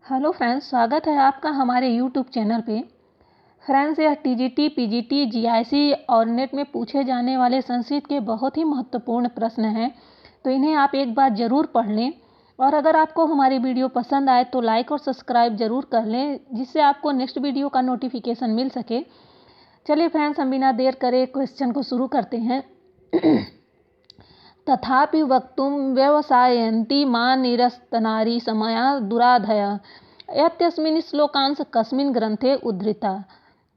Hello friends, स्वागत है आपका हमारे यूट्यूब चैनल पे। फ्रेंड्स, यह टीजीटी, पीजीटी, जीआईसी और नेट में पूछे जाने वाले संस्कृत के बहुत ही महत्वपूर्ण प्रश्न हैं, तो इन्हें आप एक बार ज़रूर पढ़ लें। और अगर आपको हमारी वीडियो पसंद आए तो लाइक और सब्सक्राइब ज़रूर कर लें, जिससे आपको नेक्स्ट वीडियो का नोटिफिकेशन मिल सके। चलिए फ्रेंड्स, हम बिना देर करे क्वेश्चन को शुरू करते हैं। तथापि वक्तुं व्यवसायन्ति मा निरस्तनारी समया दुराधया यस्मिन् श्लोकांश कस्मिन् ग्रंथे उद्धृता।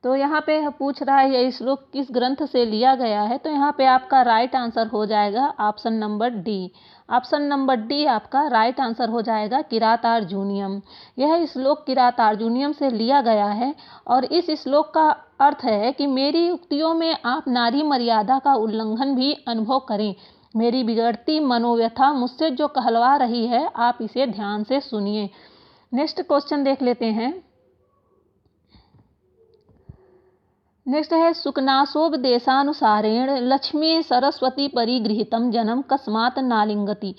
तो यहाँ पे पूछ रहा है यह श्लोक किस ग्रंथ से लिया गया है। तो यहाँ पे आपका राइट आंसर हो जाएगा option number D. Option number D आपका राइट आंसर हो जाएगा किरातार्जुनीयम। यह श्लोक किरातार्जुनीयम से लिया गया है और इस श्लोक का अर्थ है कि मेरी युक्तियों में आप नारी मर्यादा का उल्लंघन भी अनुभव करें। मेरी बिगड़ती मनोव्यथा मुझसे जो कहलवा रही है, आप इसे ध्यान से सुनिए। नेक्स्ट क्वेश्चन देख लेते हैं। नेक्स्ट है सुकनासोपदेशानुसारेण लक्ष्मी सरस्वती परिगृहीतम जन्म कस्मात् नालिंगति।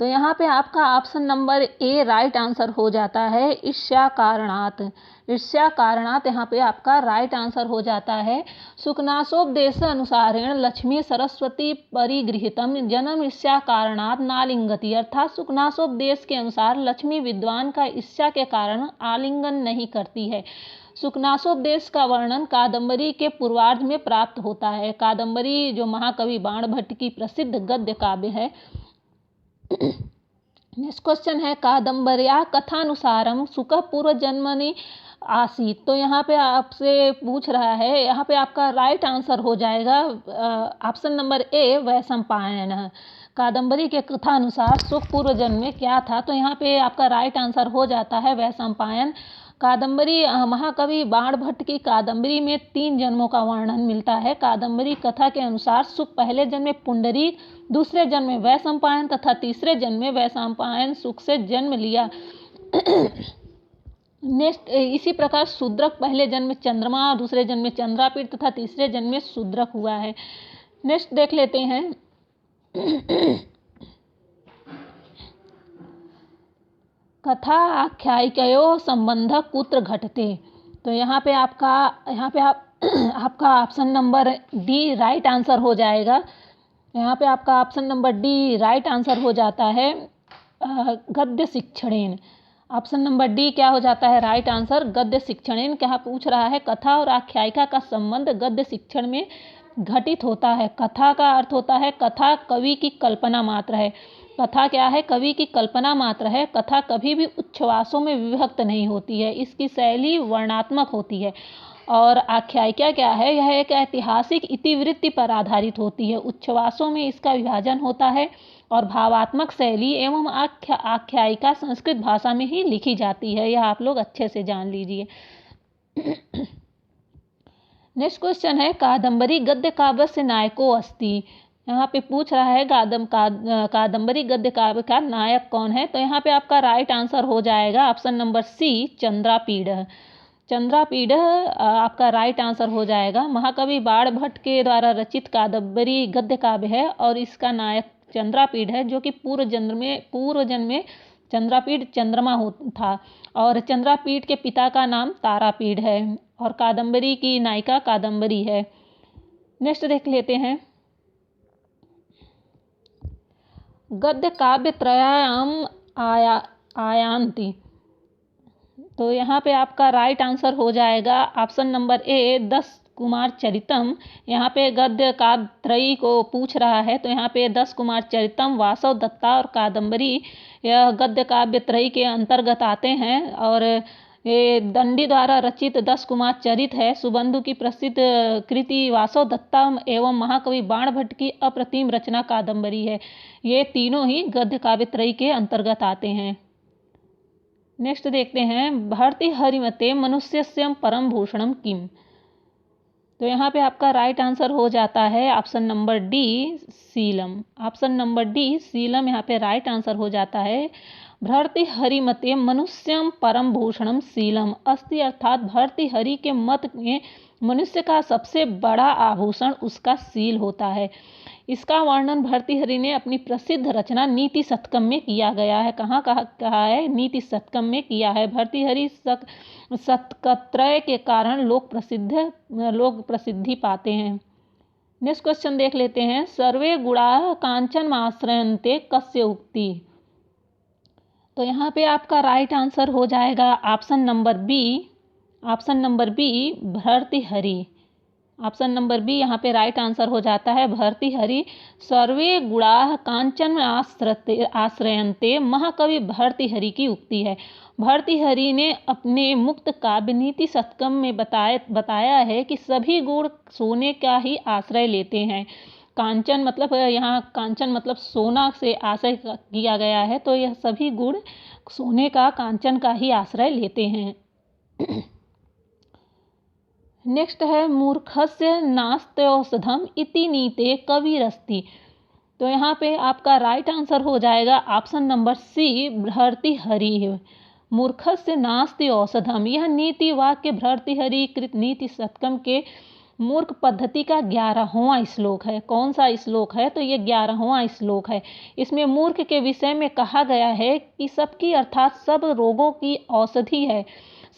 तो यहाँ पे आपका ऑप्शन नंबर ए राइट आंसर हो जाता है ईर्ष्या कारणात्। ईर्ष्या कारणात् यहाँ पे आपका राइट आंसर हो जाता है। सुकनासोपदेश अनुसारेण लक्ष्मी सरस्वती परिगृहीतम जन्म ईर्ष्या कारणात् नालिंगति। अर्थात सुकनासोपदेश के अनुसार लक्ष्मी विद्वान का ईर्ष्या के कारण आलिंगन नहीं करती है। सुकनासोपदेश का वर्णन कादम्बरी के पूर्वार्ध में प्राप्त होता है। कादम्बरी जो महाकवि बाणभट्ट की प्रसिद्ध गद्य काव्य है। नेक्स्ट क्वेश्चन है कादम्बर्या कथानुसारम सुख पूर्व जन्मनि आसीत। तो यहाँ पे आपसे पूछ रहा है, यहाँ पे आपका राइट आंसर हो जाएगा option number A Vaishampayan. Kadambari के कथा अनुसार सुख पूर्व जन्म में क्या था। तो यहाँ पे आपका राइट आंसर हो जाता है वैशंपायन। कादम्बरी महाकवि बाणभट्ट की कादम्बरी में 3 जन्मों का वर्णन मिलता है। कादम्बरी कथा के अनुसार सुख पहले जन्म में पुंडरीक, दूसरे जन्म में वैशंपायन तथा तीसरे जन्म में वैशंपायन सुख से जन्म लिया। नेक्स्ट इसी प्रकार शूद्रक पहले जन्म में चंद्रमा, दूसरे जन्म में चंद्रापीठ तथा तीसरे जन्म में शूद्रक हुआ है। नेक्स्ट देख लेते हैं। कथा आख्यायिकयोः संबंध कुत्र घटते। तो यहाँ पे आपका option number D right answer हो जाएगा। यहाँ पे आपका option number D right answer हो जाता है गद्य शिक्षणेन। ऑप्शन नंबर डी क्या हो जाता है राइट आंसर गद्य शिक्षणेन। क्या पूछ रहा है कथा और आख्यायिका का संबंध गद्य शिक्षण में घटित होता है। कथा का अर्थ होता है कथा कवि की कल्पना मात्र है। कथा क्या है, कवि की कल्पना मात्र है। कथा कभी भी उच्छ्वासों में विभक्त नहीं होती है, इसकी शैली वर्णात्मक होती है। और आख्यायिका क्या है, यह एक ऐतिहासिक इतिवृत्ति पर आधारित होती है। उच्छ्वासों में इसका विभाजन होता है और भावात्मक शैली एवं आख्यायिका संस्कृत भाषा में ही लिखी जाती है। यह आप लोग अच्छे से जान लीजिए। नेक्स्ट क्वेश्चन है कादम्बरी गद्य काव्य से नायको अस्ति। यहाँ पे पूछ रहा है कादम्बरी गद्य काव्य का नायक कौन है। तो यहाँ पे आपका राइट आंसर हो जाएगा ऑप्शन नंबर सी चंद्रापीड। चंद्रापीड आपका राइट आंसर हो जाएगा। महाकवि बाणभट्ट के द्वारा रचित कादम्बरी गद्य काव्य है और इसका नायक चंद्रापीड है, जो कि पूर्व जन्म में चंद्रापीड चंद्रमा था और चंद्रापीड के पिता का नाम तारापीड है और कादम्बरी की नायिका कादम्बरी है। नेक्स्ट देख लेते हैं। गद्य काव्य त्रयाम आयान्ति। तो यहाँ पे आपका राइट आंसर हो जाएगा ऑप्शन नंबर ए 10 कुमार चरितम। यहाँ पे गद्य काव्य त्रयी को पूछ रहा है। तो यहाँ पे 10 कुमार चरितम, वासव दत्ता और कादम्बरी यह गद्य काव्य त्रयी के अंतर्गत आते हैं। और ये दंडी द्वारा रचित 10 कुमार चरित है। सुबंधु की प्रसिद्ध कृति वासव दत्ता एवं महाकवि बाणभट्ट की अप्रतिम रचना कादम्बरी है। ये तीनों ही गद्य काव्य त्रयी के अंतर्गत आते हैं। नेक्स्ट देखते हैं भर्तृहरिमते मनुष्यस्य परम भूषणम किम। तो यहाँ पे आपका राइट आंसर हो जाता है ऑप्शन नंबर डी सीलम। ऑप्शन नंबर डी सीलम यहाँ पे राइट आंसर हो जाता है। भर्तृहरिमते मनुष्यम परम भूषणम सीलम अस्ति। अर्थात भर्तृहरि के मत में मनुष्य का सबसे बड़ा आभूषण उसका सील होता है। इसका वर्णन भर्तृहरि ने अपनी प्रसिद्ध रचना नीति शतकम में किया गया है। कहाँ कहा है? नीति शतकम में किया है। भर्तृहरि शतकत्रय के कारण लोक प्रसिद्धि पाते हैं। नेक्स्ट क्वेश्चन देख लेते हैं। सर्वे गुणा कांचन आश्रयन्ते कस्य उक्ति। तो यहाँ पे आपका राइट आंसर हो जाएगा option number B Bhartrihari. Option number B यहाँ पे राइट आंसर हो जाता है भर्तृहरि। सर्वे गुणाः कांचन आश्रयन्ते महाकवि भर्तृहरि की उक्ति है। भर्तृहरि ने अपने मुक्त काव्य नीति शतकम में बताया है कि सभी गुण सोने का ही आश्रय लेते हैं। कांचन मतलब यहाँ कांचन मतलब सोना से आश्रय किया गया है, तो यह सभी गुण सोने का कांचन का ही आश्रय लेते हैं। नेक्स्ट है मूर्खस्य नास्त्यौषधम इति नीते कविरस्ति। तो यहाँ पे आपका राइट आंसर हो जाएगा ऑप्शन नंबर सी भर्तृहरि। मूर्खस्य नास्ति औषधम, यह नीति वाक्य भर्तृहरि कृत नीति शतकम के मूर्ख पद्धति का 11वां श्लोक है। कौन सा श्लोक है? तो ये 11वां श्लोक है। इसमें मूर्ख के विषय में कहा गया है कि सबकी अर्थात सब रोगों की औषधि है,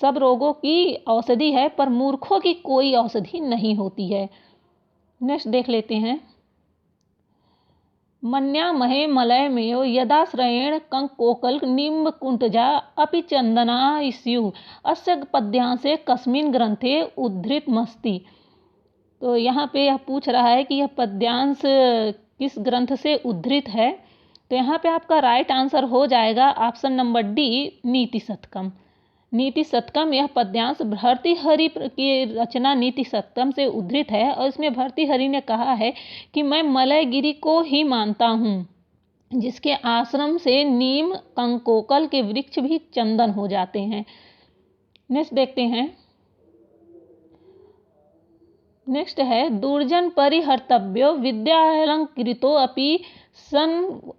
सब रोगों की औषधि है, पर मूर्खों की कोई औषधि नहीं होती है। नेक्स्ट देख लेते हैं। मन्यामहे मलयमेव यदाश्रयेण कंकोकल निम्बकुंटजा अपि चंदना स्युः अस्य पद्यांशे कस्मिन् ग्रंथे उद्धृतमस्ति। तो यहाँ पे यह पूछ रहा है कि यह पद्यांश किस ग्रंथ से उद्धृत है। तो यहाँ पे आपका राइट आंसर हो जाएगा ऑप्शन नंबर डी नीति शतकम। नीति शतकम यह पद्यांश भर्तृहरि की रचना नीति शतकम से उद्धृत है और इसमें भर्तृहरि ने कहा है कि मैं मलयगिरी को ही मानता हूँ, जिसके आश्रम से नीम कंकोकल के वृक्ष भी चंदन हो जाते हैं। नेक्स्ट देखते हैं। नेक्स्ट है दुर्जन परिहर्तव्यो विद्यालंकृतो अपि सन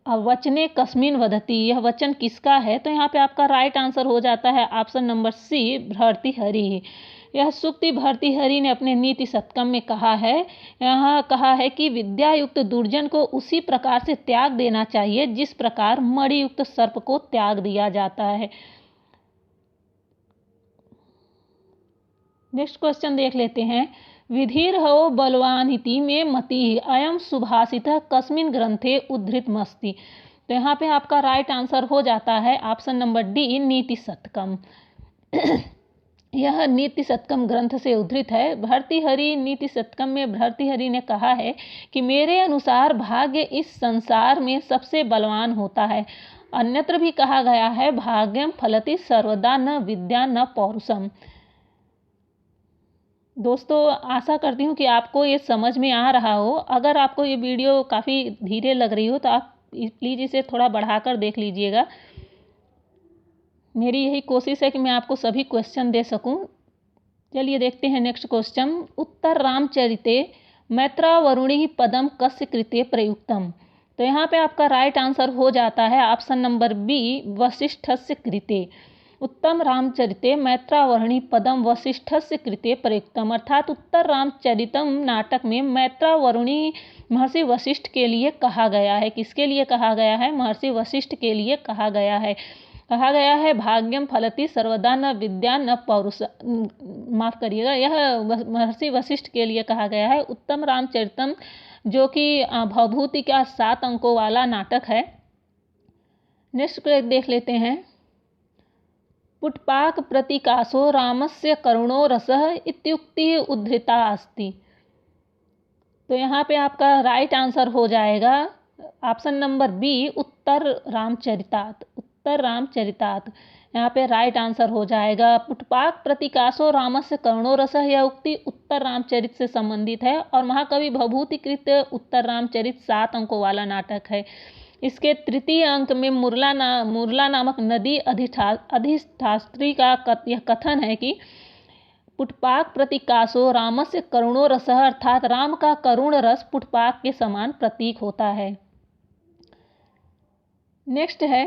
वचने कस्मिन् वदति। यह वचन किसका है? तो यहाँ पे आपका राइट आंसर हो जाता है ऑप्शन नंबर सी भर्तृहरि। यह सूक्ति भर्तृहरि ने अपने नीति शतकम में कहा है। यहाँ कहा है कि विद्यायुक्त दुर्जन को उसी प्रकार से त्याग देना चाहिए जिस प्रकार मणियुक्त सर्प को त्याग दिया जाता है। नेक्स्ट क्वेश्चन देख लेते हैं। विधिर्हो बलवानिति में मति अयम सुभाषितः कस्मिन् ग्रंथे उद्धृतमस्ति। तो यहाँ पे आपका राइट आंसर हो जाता है ऑप्शन नंबर डी नीति शतकम। यह नीति शतकम ग्रंथ से उद्धृत है। भर्तृहरि नीति शतकम में भर्तृहरि ने कहा है कि मेरे अनुसार भाग्य इस संसार में सबसे बलवान होता है। अन्यत्र भी कहा गया है भाग्यम फलति सर्वदा न विद्या न पौरुषम। दोस्तों आशा करती हूँ कि आपको ये समझ में आ रहा हो। अगर आपको ये वीडियो काफ़ी धीरे लग रही हो तो आप प्लीज़ इसे थोड़ा बढ़ाकर देख लीजिएगा। मेरी यही कोशिश है कि मैं आपको सभी क्वेश्चन दे सकूं। चलिए देखते हैं नेक्स्ट क्वेश्चन। उत्तर रामचरिते मैत्रावरुणि पदम कस्य कृते प्रयुक्तम। तो यहाँ पे आपका राइट आंसर हो जाता है ऑप्शन नंबर बी वसिष्ठस्य कृते। उत्तम रामचरिते मैत्रावरुणि पदम वसिष्ठस्य कृते प्रयुक्तम, अर्थात उत्तर रामचरितम नाटक में मैत्रावरुणि महर्षि वशिष्ठ के लिए कहा गया है। किसके लिए कहा गया है? महर्षि वशिष्ठ के लिए कहा गया है। कहा गया है भाग्यम फलति सर्वदा न विद्या न पौरुष, माफ़ करिएगा, यह महर्षि वशिष्ठ के लिए कहा गया है। उत्तम रामचरितम जो कि भवभूति का 7 अंकों वाला नाटक है। नेक्स्ट देख लेते हैं। पुष्पाक प्रतीकासो रामस्य करुणो रसः इत्युक्ति उद्धृता अस्ति। तो यहाँ पे आपका राइट आंसर हो जाएगा ऑप्शन नंबर बी उत्तर रामचरितात। उत्तर रामचरितात यहाँ पे राइट आंसर हो जाएगा। पुष्पाक प्रतीकासो रामस्य करुणो रसः, यह उक्ति उत्तर रामचरित से संबंधित है और महाकवि भवभूतिकृत उत्तर रामचरित 7 अंकों वाला नाटक है। इसके तृतीय अंक में मुरला नामक नदी अधिष्ठात्री का यह कथन है कि पुष्पाक प्रतीकासो रामस्य करुणो रसः, अर्थात राम का करुण रस पुष्पाक के समान प्रतीक होता है। नेक्स्ट है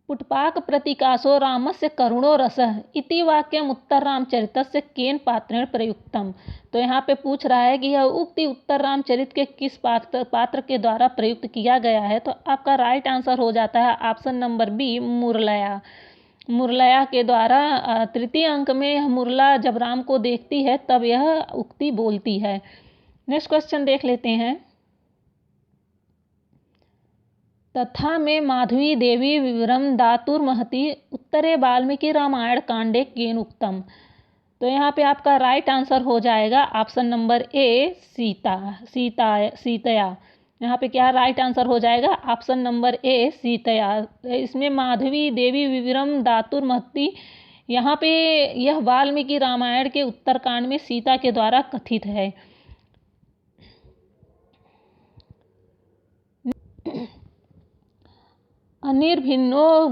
पुष्पाक प्रतीकासो रामस्य करुणो रसः इति वाक्यम उत्तर रामचरितस्य केन पात्रेण प्रयुक्तम। तो यहाँ पे पूछ रहा है कि यह उक्ति उत्तर रामचरित के किस पात्र के द्वारा प्रयुक्त किया गया है। तो आपका राइट आंसर हो जाता है ऑप्शन नंबर बी, मुरलया। मुरलया के द्वारा तृतीय अंक में मुरला जब राम को देखती है तब यह उक्ति बोलती है। नेक्स्ट क्वेश्चन देख लेते हैं। तथा में माधवी देवी विवरम दातुर्महति उत्तरे वाल्मीकि रामायण कांडे केन उक्तम। तो यहाँ पे आपका राइट आंसर हो जाएगा ऑप्शन नंबर ए, सीतया। यहाँ पे क्या राइट आंसर हो जाएगा? ऑप्शन नंबर ए, सीतया। इसमें माधवी देवी विवरम दातुर्महति, यहाँ पे यह वाल्मीकि रामायण के उत्तरकांड में सीता के द्वारा कथित है। अनिर्भिन्नो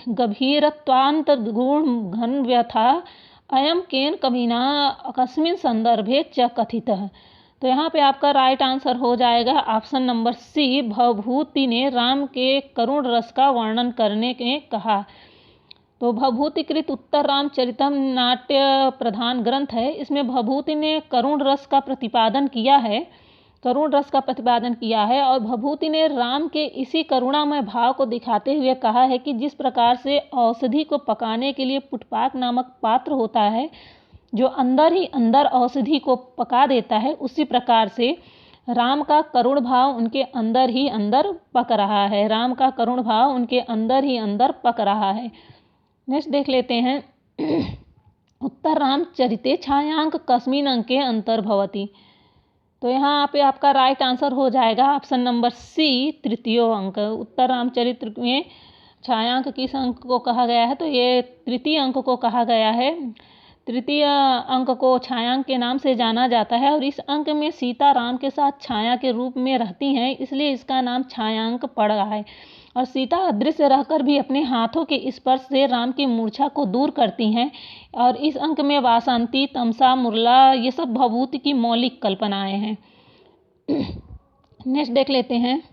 गभीरत्वान्तर्गुण घन व्यथा अयम केन कविना कस्मिन् संदर्भे च कथितः। तो यहाँ पे आपका राइट आंसर हो जाएगा ऑप्शन नंबर सी, भवभूति ने राम के करुण रस का वर्णन करने के कहा। तो भवभूतिकृत उत्तर रामचरितम नाट्य प्रधान ग्रंथ है। इसमें भवभूति ने करुण रस का प्रतिपादन किया है और भवभूति ने राम के इसी करुणामय भाव को दिखाते हुए कहा है कि जिस प्रकार से औषधि को पकाने के लिए पुष्पाक नामक पात्र होता है जो अंदर ही अंदर औषधि को पका देता है, उसी प्रकार से राम का करुण भाव उनके अंदर ही अंदर पक रहा है। नेक्स्ट देख लेते हैं। उत्तर रामचरिते छायांक कस्मिन् अंके अंतर्भवति। तो यहाँ पे आपका राइट आंसर हो जाएगा ऑप्शन नंबर सी, तृतीय अंक। उत्तर रामचरित्र में छायांक किस अंक को कहा गया है? तो ये तृतीय अंक को कहा गया है। तृतीय अंक को छायांक के नाम से जाना जाता है और इस अंक में सीता राम के साथ छाया के रूप में रहती हैं, इसलिए इसका नाम छायांक पड़ रहा है। और सीता अदृश्य रहकर भी अपने हाथों के स्पर्श से राम की मूर्छा को दूर करती हैं। और इस अंक में वासंती, तमसा, मुरला ये सब भवभूति की मौलिक कल्पनाएं हैं। नेक्स्ट देख लेते हैं।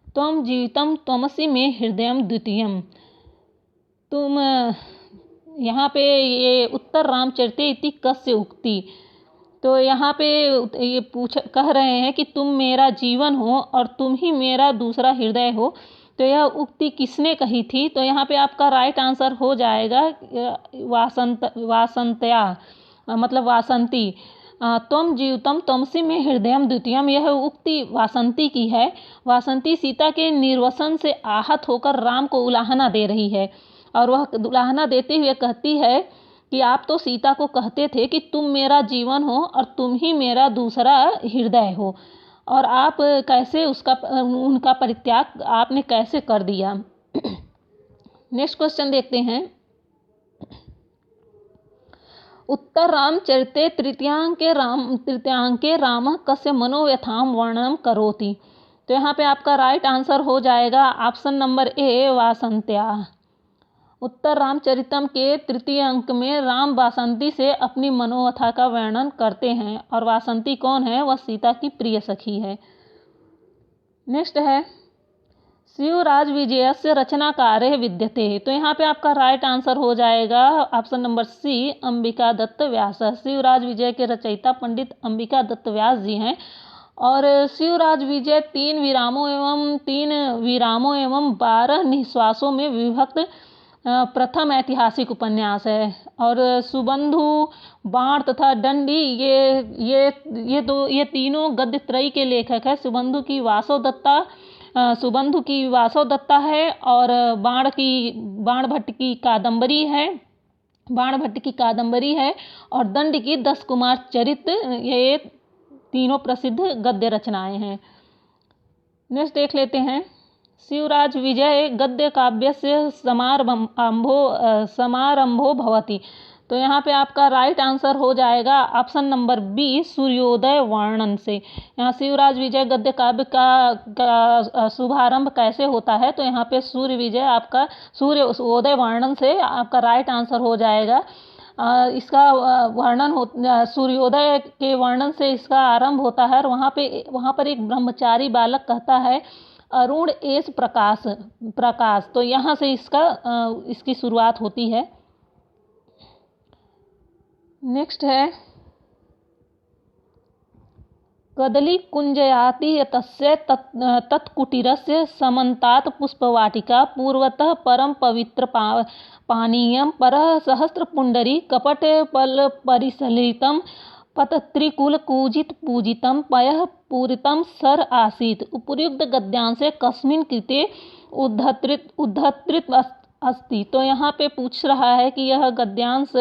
त्वं जीवितं त्वमसि मे हृदयं द्वितीयम्। तुम यहाँ पे ये उत्तर रामचरिते इति कस्य उक्ति। तो यहाँ पे ये कह रहे हैं कि तुम मेरा जीवन हो और तुम ही मेरा दूसरा हृदय हो। तो यह उक्ति किसने कही थी? तो यहाँ पे आपका राइट आंसर हो जाएगा वासंत्या, मतलब वासंती। त्वं जीवितं त्वमसि मे हृदयं द्वितीयम्, यह उक्ति वासंती की है। वासंती सीता के निर्वसन से आहत होकर राम को उलाहना दे रही है और वह उलाहना देते हुए कहती है कि आप तो सीता को कहते थे कि तुम मेरा जीवन हो और तुम ही मेरा दूसरा हृदय हो, और आप कैसे उनका परित्याग आपने कैसे कर दिया। नेक्स्ट क्वेश्चन देखते हैं। उत्तर रामचरिते तृतीयांके राम कस्य मनोव्यथां वर्णनं करोति। तो यहाँ पे आपका राइट आंसर हो जाएगा ऑप्शन नंबर ए, वासंत्या। उत्तर रामचरितम के तृतीय अंक में राम वासंती से अपनी मनोव्यथा का वर्णन करते हैं और वासंती कौन है? वह सीता की प्रिय सखी है। नेक्स्ट है शिवराज विजयस्य रचनाकारे विद्यते। तो यहाँ पे आपका राइट आंसर हो जाएगा option number C, Ambika Dutt Vyas. Shivraj Vijay के रचयिता पंडित अंबिका दत्त व्यास जी हैं और शिवराज विजय 3 विरामों एवं 12 निश्वासों में विभक्त प्रथम ऐतिहासिक उपन्यास है। और सुबंधु, बाण तथा दंडी ये तीनों गद्य त्रयी के लेखक है। सुबंधु की वासव दत्ता है और बाण भट्ट की कादंबरी है और दंड की 10 कुमार चरित, ये तीनों प्रसिद्ध गद्य रचनाएं हैं। नेक्स्ट देख लेते हैं। शिवराज विजय गद्य काव्य से समारंभो भवति। तो यहाँ पे आपका राइट आंसर हो जाएगा ऑप्शन नंबर बी, सूर्योदय वर्णन से। यहाँ शिवराज विजय गद्य काव्य का शुभारंभ कैसे होता है? तो यहाँ पे सूर्योदय वर्णन से आपका राइट आंसर हो जाएगा। इसका वर्णन सूर्योदय के वर्णन से इसका आरंभ होता है और वहाँ पर एक ब्रह्मचारी बालक कहता है, अरुण एस प्रकाश प्रकाश, तो यहाँ से इसकी शुरुआत होती है। नेक्स्ट है कदली कुंजयाति तस्य तत्कुटीरस्य समन्तात् पुष्पवाटिका पूर्वतः परम पवित्र पानीयं परः सहस्रपुंडरी कपट पल परिसलितं पतत्रिकुल कूजित पूजितं पयः पूरितं सर आसीत्। उपर्युक्त गद्यांश से कस्मिन् कृते उद्धृत अस्ति, तो यहाँ पे पूछ रहा है कि यह गद्यांश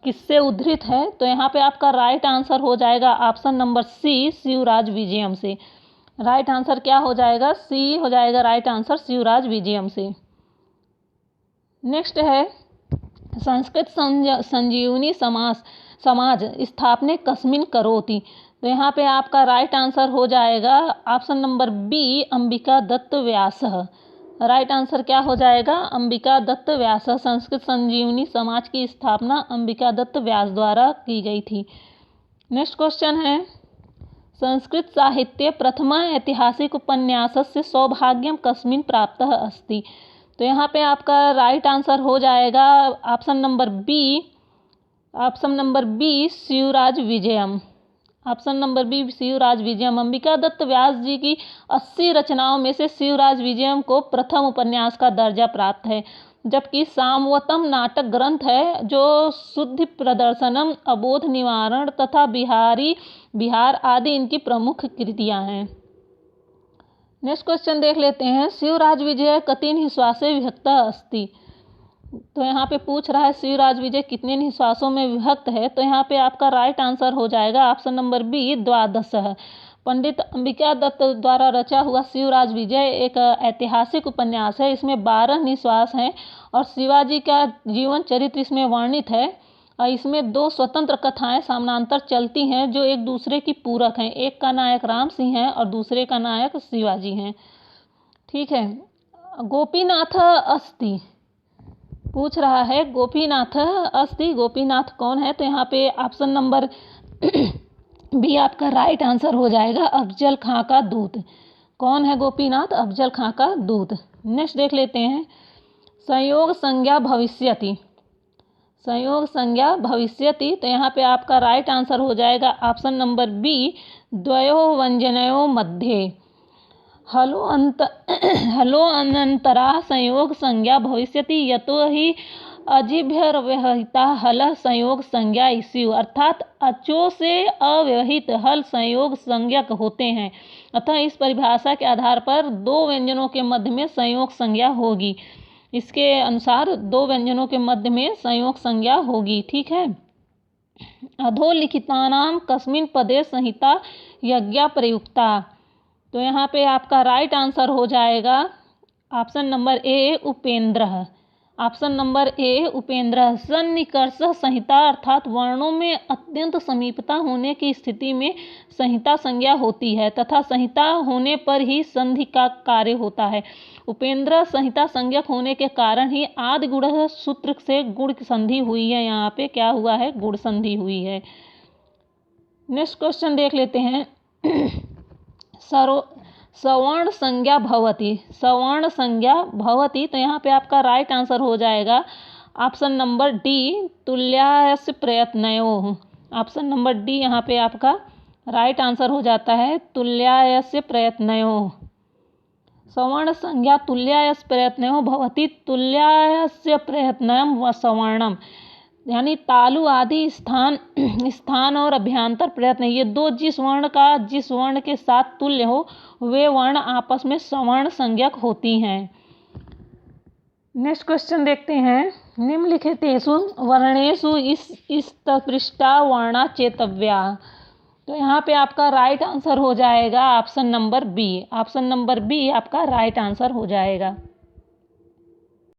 किससे उद्धृत है। तो यहाँ पे आपका राइट आंसर हो जाएगा option number C, Shivraj Vijayam से। राइट आंसर क्या हो जाएगा? सी हो जाएगा राइट आंसर, शिवराज विजयम से। नेक्स्ट है संस्कृत संजीवनी समाज स्थापने कस्मिन् करोति, तो यहाँ पे आपका राइट आंसर हो जाएगा option number B, Ambika Dutt व्यासः। राइट आंसर क्या हो जाएगा? अंबिका दत्त व्यास। संस्कृत संजीवनी समाज की स्थापना अंबिका दत्त व्यास द्वारा की गई थी। नेक्स्ट क्वेश्चन है संस्कृत साहित्ये प्रथम ऐतिहासिक उपन्यासस्य सौभाग्यम कस्मिन् प्राप्तः अस्ति, तो यहाँ पे आपका राइट आंसर हो जाएगा option number B, Shivraj Vijayam. Option number B, Shivraj Vijayam. Ambika Dutt Vyas ji की 80 रचनाओं में से शिवराज विजयम को प्रथम उपन्यास का दर्जा प्राप्त है, जबकि सामवतम नाटक ग्रंथ है जो शुद्धि प्रदर्शनम, अबोध निवारण तथा बिहार आदि इनकी प्रमुख कृतियां हैं। नेक्स्ट क्वेश्चन देख लेते हैं शिवराज विजय कति निःश्वासे विभक्तः अस्ति, तो यहाँ पे पूछ रहा है शिवराज विजय कितने निःश्वासों में विभक्त है, तो यहाँ पे आपका राइट आंसर हो जाएगा ऑप्शन नंबर बी, 12। पंडित अंबिका दत्त द्वारा रचा हुआ शिवराज विजय एक ऐतिहासिक उपन्यास है। इसमें 12 निःश्वास हैं और शिवाजी का जीवन चरित्र इसमें वर्णित है। और इसमें 2 स्वतंत्र कथाएं समानांतर चलती हैं जो एक दूसरे की पूरक हैं। एक का नायक राम सिंह है और दूसरे का नायक शिवाजी हैं। ठीक है, गोपीनाथ अस्ति पूछ रहा है, गोपीनाथ अस्ति, गोपीनाथ कौन है, तो यहाँ पे ऑप्शन नंबर बी आपका राइट आंसर हो जाएगा, अफजल खां का दूत। कौन है गोपीनाथ? अफजल खां का दूत। नेक्स्ट देख लेते हैं संयोग संज्ञा भविष्यति, संयोग संज्ञा भविष्यति, तो यहाँ पे आपका राइट आंसर हो जाएगा ऑप्शन नंबर बी, द्वयो व्यंजनयोः मध्ये हलो अनंतरा संयोग संज्ञा भविष्यति यतो ही अजिभ्यर्व्यवहिता हल संयोग संज्ञा इस्यु, अर्थात अचो से अव्यवहित हल संयोग संज्ञक होते हैं। अतः इस परिभाषा के आधार पर 2 व्यंजनों के मध्य में संयोग संज्ञा होगी। इसके अनुसार 2 व्यंजनों के मध्य में संयोग संज्ञा होगी। ठीक है, अधोलिखितानां कस्मिन् पदे संहिता यज्ञा प्रयुक्ता, तो यहाँ पे आपका राइट आंसर हो जाएगा ऑप्शन नंबर ए, उपेंद्र। ऑप्शन नंबर ए, उपेंद्र। सन्निकर्ष संहिता अर्थात वर्णों में अत्यंत समीपता होने की स्थिति में संहिता संज्ञा होती है तथा संहिता होने पर ही संधि का कार्य होता है। उपेंद्र संहिता संज्ञक होने के कारण ही आदि गुण सूत्र से गुण संधि हुई है। यहाँ पे क्या हुआ है? गुण संधि हुई है। नेक्स्ट क्वेश्चन देख लेते हैं सवर्ण संज्ञा भवति, सवर्ण संज्ञा भवति, तो यहाँ पे आपका राइट आंसर हो जाएगा ऑप्शन नंबर डी, तुल्यास्य प्रयत्नयोः। ऑप्शन नंबर डी यहाँ पे आपका राइट आंसर हो जाता है, तुल्यास्य प्रयत्नयोः। सवर्ण संज्ञा तुल्यास्य प्रयत्नयोः भवति, तुल्यास्य प्रयत्नम व सवर्णम, यानी तालु आदि स्थान और अभ्यंतर प्रयत्न, ये 2 जिस वर्ण के साथ तुल्य हो वे वर्ण आपस में सवर्ण संज्ञक होती हैं। नेक्स्ट क्वेश्चन देखते हैं निम्नलिखितेषु वर्णेषु इस्तपृष्टा वर्णा चेतव्या, तो यहाँ पे आपका राइट आंसर हो जाएगा option number B. Option number B आपका राइट आंसर हो जाएगा।